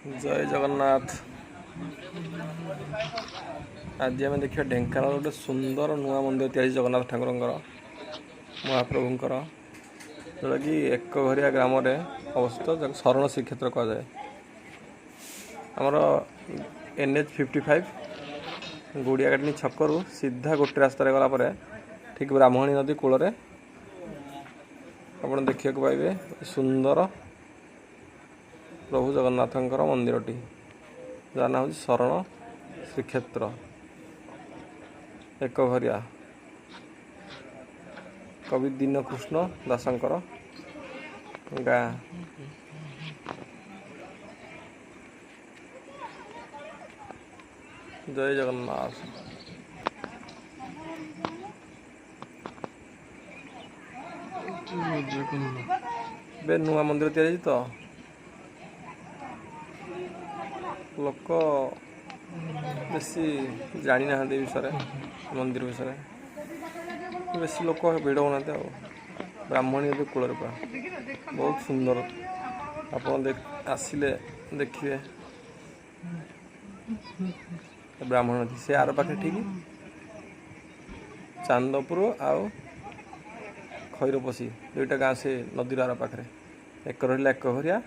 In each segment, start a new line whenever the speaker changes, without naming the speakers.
जय जगन्नाथ। आज आम देखिए ढेंकानाल गोटे सुंदर नुआ मंदिर तैयारी जगन्नाथ ठाकुर महाप्रभुंर जोटा कि एक घरिया ग्राम अवस्थित शरण श्रीक्षेत्र कहुए। आमर NH 55 गुड़ियाकाटनी छकरू सीधा गोटे रास्तार गलापर ठीक ब्राह्मणी नदी कूल आप देखा पाइबे सुंदर प्रभु जगन्नाथंकर मंदिरटी जार ना हूँ शरण श्रीक्षेत्र एक घरिया कवि दीनकृष्ण दासंकर गाँ। जय जगन्नाथ। बे नुआ मंदिर तैयारी तो लोक बेसी जानी ना विषय मंदिर विषय बेसी लोक भिड़ होना ब्राह्मणी नदी कूल पूरा बहुत सुंदर आप आसिले देखिए ब्राह्मण नदी से आर पाखे ठीक चांदपुर आउ खैरपसी दुईटा गाँ से नदी आर पाखे एक रहा एक घरिया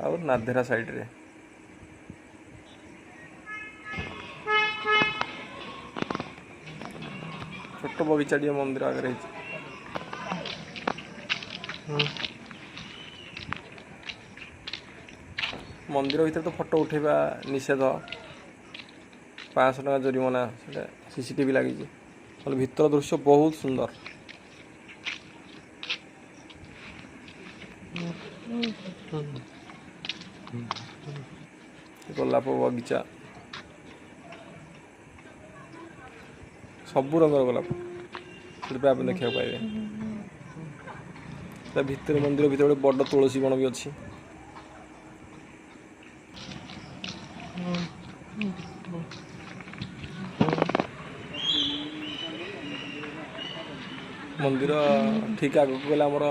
आउ नाधेरा साइड रे छोट बगीचाटी मंदिर आगे मंदिर भीतर तो फोटो उठेबा निषेध 500 टका जरिमाना से CCTV लगी भीतर दृश्य बहुत सुंदर गोलाप बगीचा सबू रंगर गोलाप आप देखा पाइबे भितर मंदिर भीतर गोटे बड़ तुलसी बण भी अच्छी। मंदिर ठीक आगक गले आमर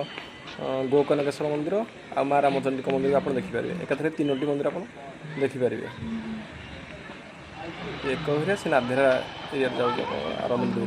गोकनकेश्वर मंदिर आ माँ रामचंडी मंदिर आप देखिपारे एकाथरे 3टी मंदिर आप देखिपारे एक घरिया से नाधेरा एरिया जाऊँ आर मंदिर।